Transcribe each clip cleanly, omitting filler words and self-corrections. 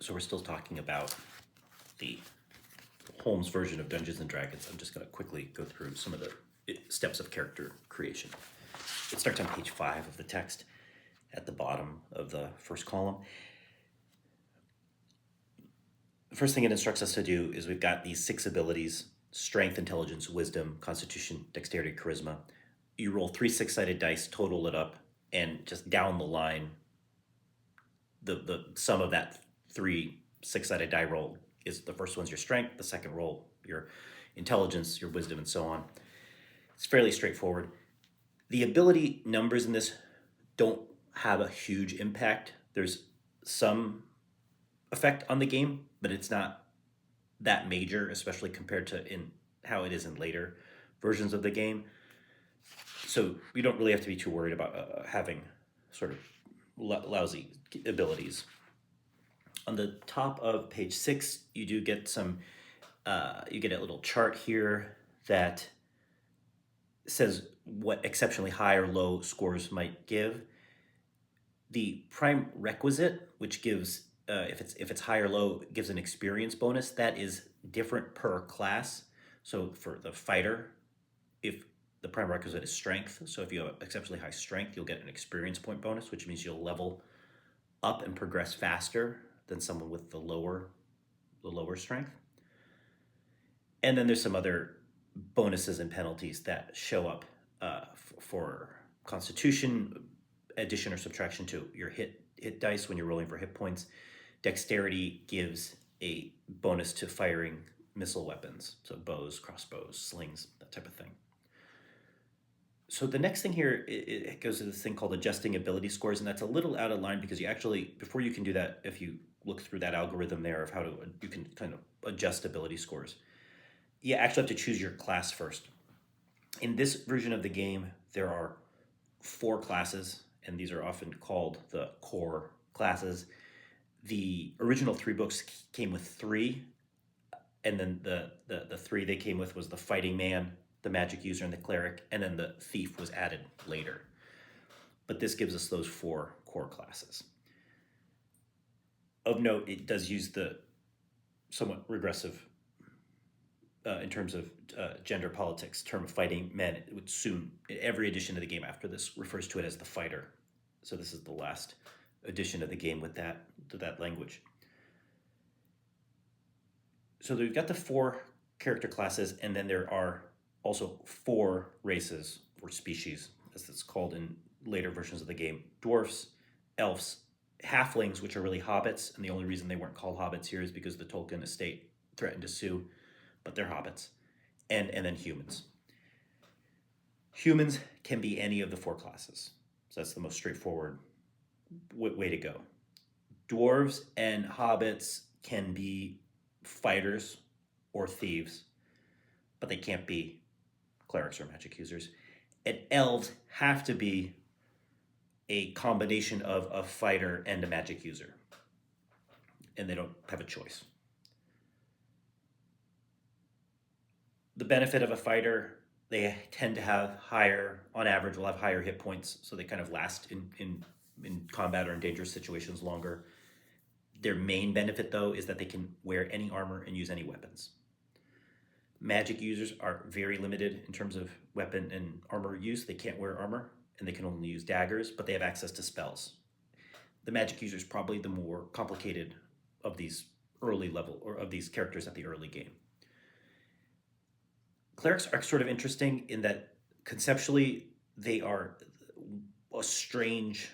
So we're still talking about the Holmes version of Dungeons and Dragons. I'm just going to quickly go through some of the steps of character creation. It starts on page 5 of the text at the bottom of the first column. The first thing it instructs us to do is we've got these 6 abilities: strength, intelligence, wisdom, constitution, dexterity, charisma. You roll 3 6-sided dice, total it up, and just down the line, the sum of that 3 6-sided die roll is the first one's your strength, the second roll your intelligence, your wisdom, and so on. It's fairly straightforward. The ability numbers in this don't have a huge impact. There's some effect on the game, but it's not that major, especially compared to in how it is in later versions of the game. So you don't really have to be too worried about having sort of lousy abilities. On the top of page 6, you do get some, you get a little chart here that says what exceptionally high or low scores might give. The prime requisite, which gives, if it's high or low, gives an experience bonus. That is different per class. So for the fighter, if the prime requisite is strength, so if you have exceptionally high strength, you'll get an experience point bonus, which means you'll level up and progress faster than someone with the lower strength. And then there's some other bonuses and penalties that show up for constitution, addition or subtraction to your hit dice when you're rolling for hit points. Dexterity gives a bonus to firing missile weapons, so bows, crossbows, slings, that type of thing. So the next thing here, it goes to this thing called adjusting ability scores, and that's a little out of line because you actually, before you can do that, if you look through that algorithm there of how to, you can kind of adjust ability scores, you actually have to choose your class first. In this version of the game, there are 4 classes, and these are often called the core classes. The original 3 books came with 3, and then the 3 they came with was the fighting man, the magic user, and the cleric, and then the thief was added later. But this gives us those 4 core classes. Of note, it does use the somewhat regressive, in terms of gender politics, term fighting men. It would soon, every edition of the game after this refers to it as the fighter. So this is the last edition of the game with that language. So we've got the 4 character classes, and then there are also 4 races or species, as it's called in later versions of the game: dwarfs, elves, halflings, which are really hobbits, and the only reason they weren't called hobbits here is because the Tolkien estate threatened to sue, but they're hobbits, and then humans. Humans can be any of the 4 classes, so that's the most straightforward way to go. Dwarves and hobbits can be fighters or thieves, but they can't be clerics or magic users. And elves have to be a combination of a fighter and a magic user, and they don't have a choice. The benefit of a fighter, they tend to have higher, on average, will have higher hit points, so they kind of last in combat or in dangerous situations longer. Their main benefit, though, is that they can wear any armor and use any weapons. Magic users are very limited in terms of weapon and armor use. They can't wear armor, and they can only use daggers, but they have access to spells. The magic user is probably the more complicated of these early level, or of these characters at the early game. Clerics are sort of interesting in that conceptually they are a strange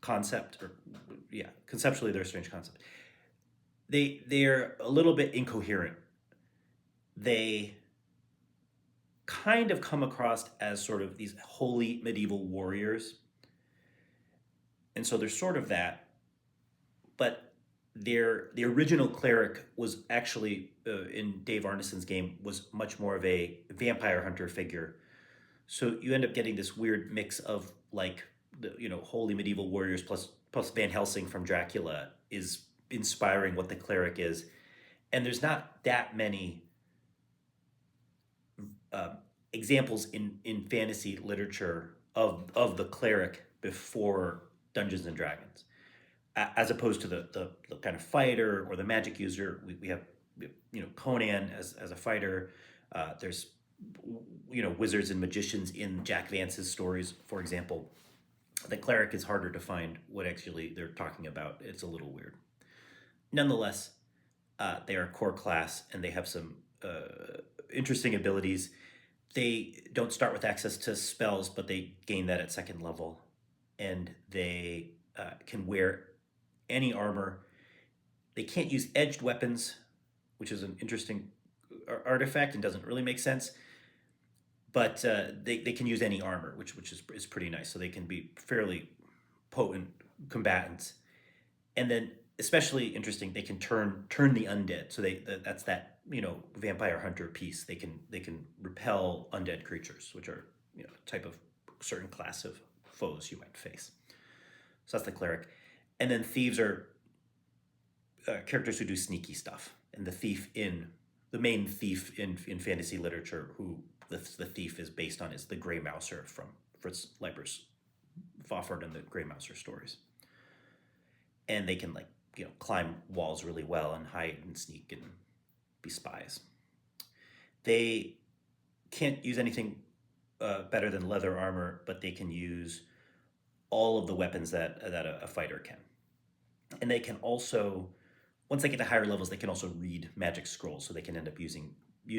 concept, or conceptually they're a strange concept. They're a little bit incoherent. They kind of come across as sort of these holy medieval warriors, and so they're sort of that, but the original cleric was actually, in Dave Arneson's game, was much more of a vampire hunter figure. So you end up getting this weird mix of like the holy medieval warriors plus Van Helsing from Dracula is inspiring what the cleric is, and there's not that many examples in fantasy literature of the cleric before Dungeons and Dragons. as opposed to the kind of fighter or the magic user. We have Conan as a fighter. There's wizards and magicians in Jack Vance's stories, for example. The cleric is harder to find what actually they're talking about. It's a little weird. Nonetheless, they are a core class and they have some interesting abilities. They don't start with access to spells, but they gain that at second level, and they can wear any armor. They can't use edged weapons, which is an interesting artifact and doesn't really make sense. But they can use any armor, which is pretty nice. So they can be fairly potent combatants. And then especially interesting, they can turn the undead. So that's that vampire hunter piece. They can repel undead creatures, which are a type of certain class of foes you might face. So that's the cleric. And then thieves are characters who do sneaky stuff. And the main thief in fantasy literature, who the thief is based on, is the Grey Mouser from Fritz Leiber's Fafhrd and the Grey Mouser stories. And they can climb walls really well and hide and sneak and be spies. They can't use anything better than leather armor, but they can use all of the weapons that a fighter can. And they can also, once they get to higher levels, they can also read magic scrolls, so they can end up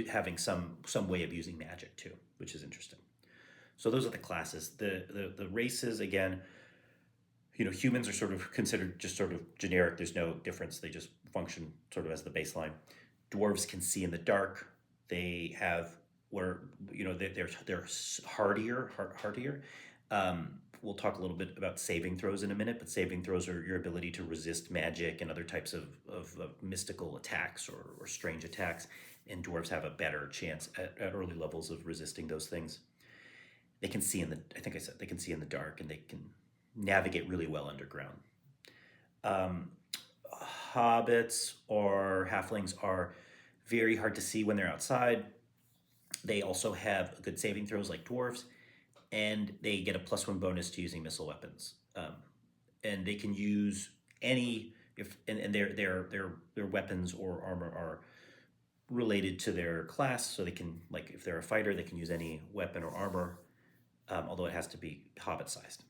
having some way of using magic too, which is interesting. So those are the classes. The races, again, humans are sort of considered just sort of generic. There's no difference. They just function sort of as the baseline. Dwarves can see in the dark. They have they're hardier. We'll talk a little bit about saving throws in a minute, but saving throws are your ability to resist magic and other types of mystical attacks or strange attacks. And dwarves have a better chance at early levels of resisting those things. They can see I think I said they can see in the dark, and they can navigate really well underground. Hobbits or halflings are very hard to see when they're outside. They also have good saving throws like dwarves, and they get a +1 bonus to using missile weapons. And they can use any and their weapons or armor are related to their class, so they can, like, if they're a fighter, they can use any weapon or armor, although it has to be hobbit sized.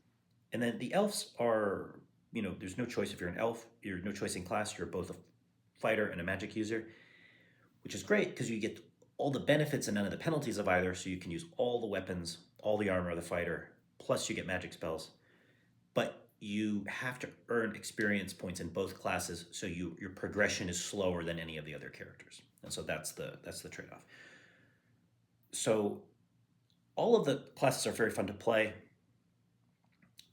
And then the elves are, there's no choice. If you're an elf, you're no choice in class. You're both a fighter and a magic user, which is great because you get all the benefits and none of the penalties of either. So you can use all the weapons, all the armor of the fighter, plus you get magic spells. But you have to earn experience points in both classes, so your progression is slower than any of the other characters. And so that's the trade-off. So all of the classes are very fun to play.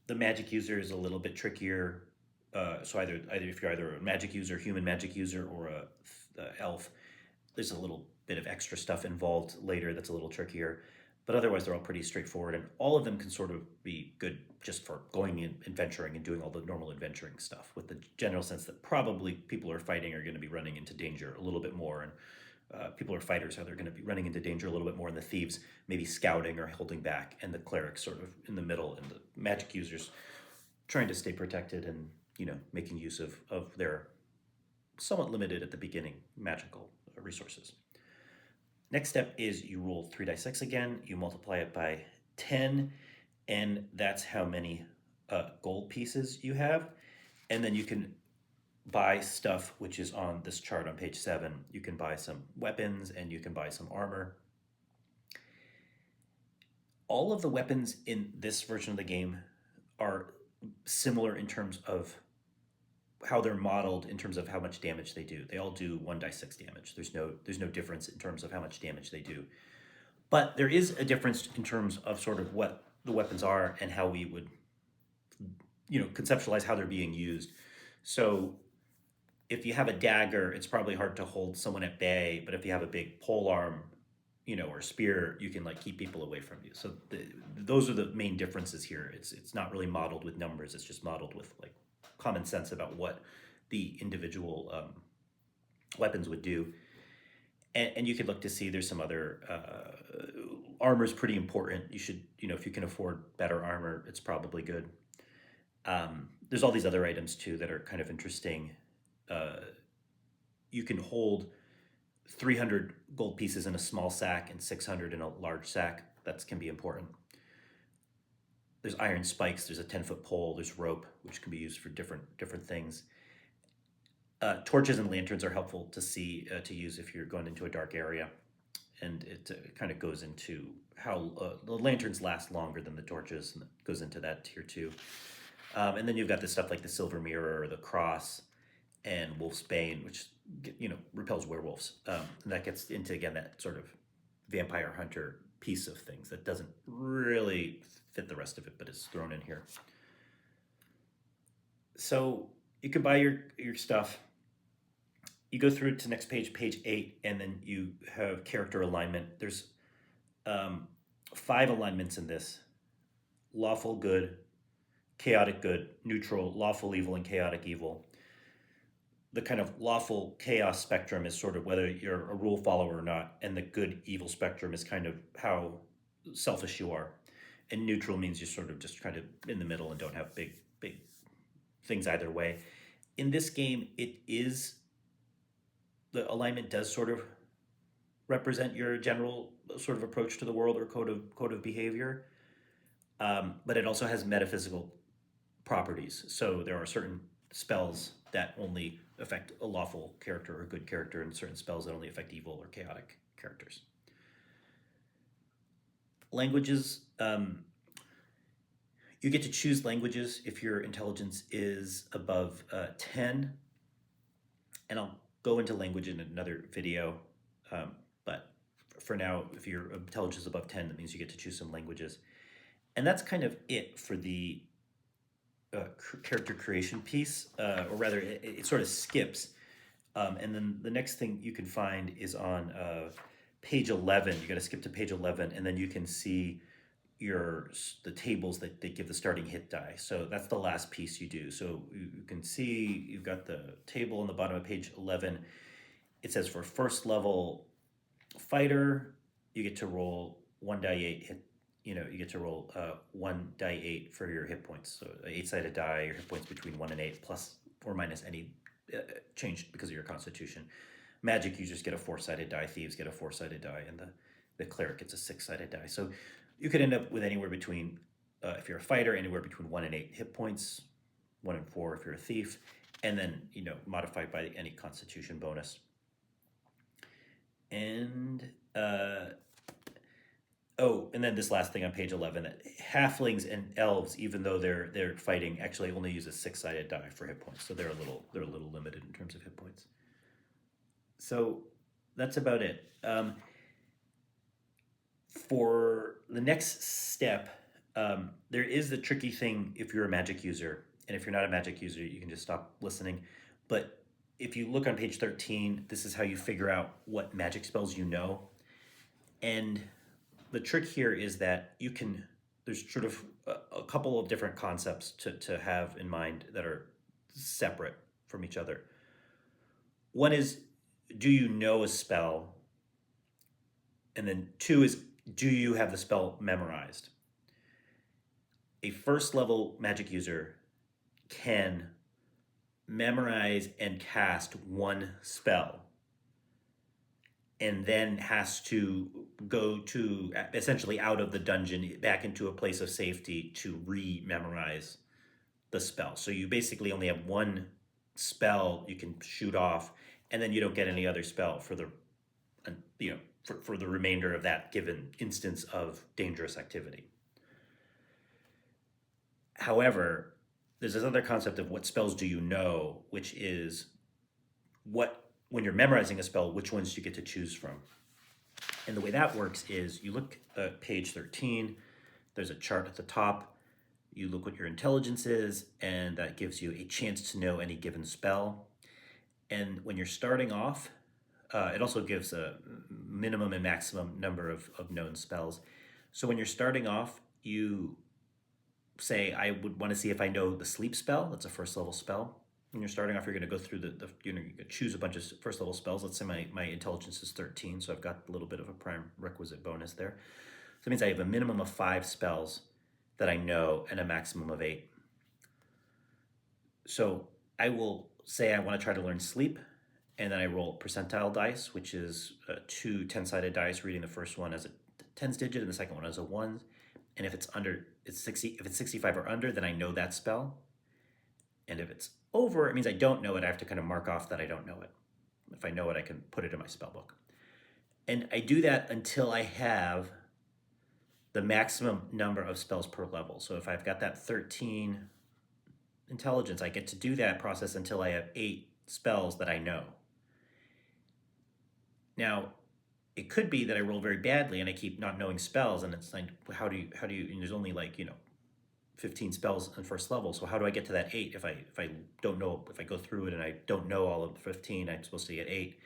The magic user is a little bit trickier. So either if you're either a magic user, human magic user, or a elf, there's a little bit of extra stuff involved later that's a little trickier. But otherwise, they're all pretty straightforward, and all of them can sort of be good just for going in, adventuring, and doing all the normal adventuring stuff, with the general sense that probably people who are fighting are going to be running into danger a little bit more, and people who are fighters are going to be running into danger a little bit more, and the thieves maybe scouting or holding back, and the clerics sort of in the middle, and the magic users trying to stay protected and making use of their somewhat limited at the beginning magical resources. Next step is you roll 3d6 again, you multiply it by 10, and that's how many gold pieces you have. And then you can buy stuff, which is on this chart on page 7. You can buy some weapons and you can buy some armor. All of the weapons in this version of the game are similar in terms of how they're modeled, in terms of how much damage they do. They all do 1d6 damage. There's no difference in terms of how much damage they do. But there is a difference in terms of sort of what the weapons are and how we would conceptualize how they're being used. So if you have a dagger, it's probably hard to hold someone at bay, but if you have a big polearm, or spear, you can keep people away from you. So those are the main differences here. It's not really modeled with numbers. It's just modeled with common sense about what the individual weapons would do. And you could look to see there's some other armor is pretty important. You should, if you can afford better armor, it's probably good. There's all these other items too that are kind of interesting. Uh, you can hold 300 gold pieces in a small sack and 600 in a large sack. That can be important. There's iron spikes. There's a 10-foot pole. There's rope, which can be used for different things. Torches and lanterns are helpful to see to use if you're going into a dark area, and it kind of goes into how the lanterns last longer than the torches, and it goes into that tier two. And then you've got this stuff like the silver mirror, or the cross, and wolf's bane, which repels werewolves. And that gets into again that sort of vampire hunter piece of things that doesn't really fit the rest of it, but is thrown in here. So you can buy your stuff. You go through to next page, page 8, and then you have character alignment. There's 5 alignments in this: lawful good, chaotic good, neutral, lawful evil, and chaotic evil. The kind of lawful chaos spectrum is sort of whether you're a rule follower or not, and the good evil spectrum is kind of how selfish you are. And neutral means you're sort of just kind of in the middle and don't have big things either way. In this game, the alignment does sort of represent your general sort of approach to the world or code of behavior, but it also has metaphysical properties. So there are certain spells that only affect a lawful character or a good character, and certain spells that only affect evil or chaotic characters. Languages, you get to choose languages if your intelligence is above 10, and I'll go into language in another video. But for now, if your intelligence is above 10, that means you get to choose some languages. And that's kind of it for the character creation piece, or rather, it sort of skips. And then the next thing you can find is on page 11. You got to skip to page 11, and then you can see the tables that give the starting hit die. So that's the last piece you do. So you can see you've got the table on the bottom of page 11. It says for first level fighter, you get to roll 1 die 8 hit. You get to roll 1 die 8 for your hit points. So an 8-sided die, your hit points between 1 and 8, plus or minus any change because of your constitution. Magic, you just get a 4-sided die. Thieves get a 4-sided die, and the cleric gets a 6-sided die. So you could end up with anywhere between, if you're a fighter, anywhere between 1 and 8 hit points, 1 and 4 if you're a thief, and then modified by any constitution bonus. And and then this last thing on page 11, halflings and elves, even though they're fighting, actually only use a 6-sided die for hit points, so they're a little limited in terms of hit points. So that's about it. For the next step, there is the tricky thing if you're a magic user, and if you're not a magic user, you can just stop listening. But if you look on page 13, this is how you figure out what magic spells you know. And the trick here is that there's sort of a couple of different concepts to have in mind that are separate from each other. One is, do you know a spell? And then 2 is, do you have the spell memorized? A first level magic user can memorize and cast one spell, and then has to go to essentially out of the dungeon back into a place of safety to re-memorize the spell. So you basically only have one spell you can shoot off, and then you don't get any other spell for the for the remainder of that given instance of dangerous activity. However, there's this other concept of what spells do you know, which is when you're memorizing a spell, which ones you get to choose from. And the way that works is you look at page 13, there's a chart at the top, you look what your intelligence is, and that gives you a chance to know any given spell. And when you're starting off, it also gives a minimum and maximum number of known spells. So when you're starting off, you say, I would want to see if I know the sleep spell. That's a first level spell. When you're starting off, you're going to go through you choose a bunch of first level spells. Let's say my intelligence is 13, so I've got a little bit of a prime requisite bonus there. So that means I have a minimum of 5 spells that I know and a maximum of 8. So I will say I want to try to learn sleep, and then I roll percentile dice, which is two 10-sided dice, reading the first one as a tens digit and the second one as a one. And if it's under, it's 60. If it's 65 or under, then I know that spell. And if it's over, it means I don't know it. I have to kind of mark off that I don't know it. If I know it, I can put it in my spell book. And I do that until I have the maximum number of spells per level. So if I've got that 13 intelligence, I get to do that process until I have 8 spells that I know. Now, it could be that I roll very badly and I keep not knowing spells, and it's like, how do you, and there's only like, 15 spells on first level. So how do I get to that 8 if I don't know, if I go through it and I don't know all of the 15, I'm supposed to get 8.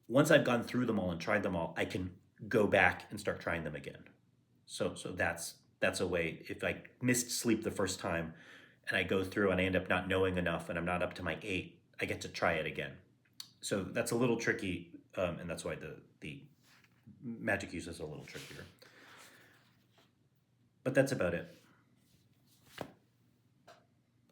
Once I've gone through them all and tried them all, I can go back and start trying them again. So that's a way. If I missed sleep the first time and I go through and I end up not knowing enough and I'm not up to my 8, I get to try it again. So that's a little tricky, and that's why the magic use is a little trickier. But that's about it.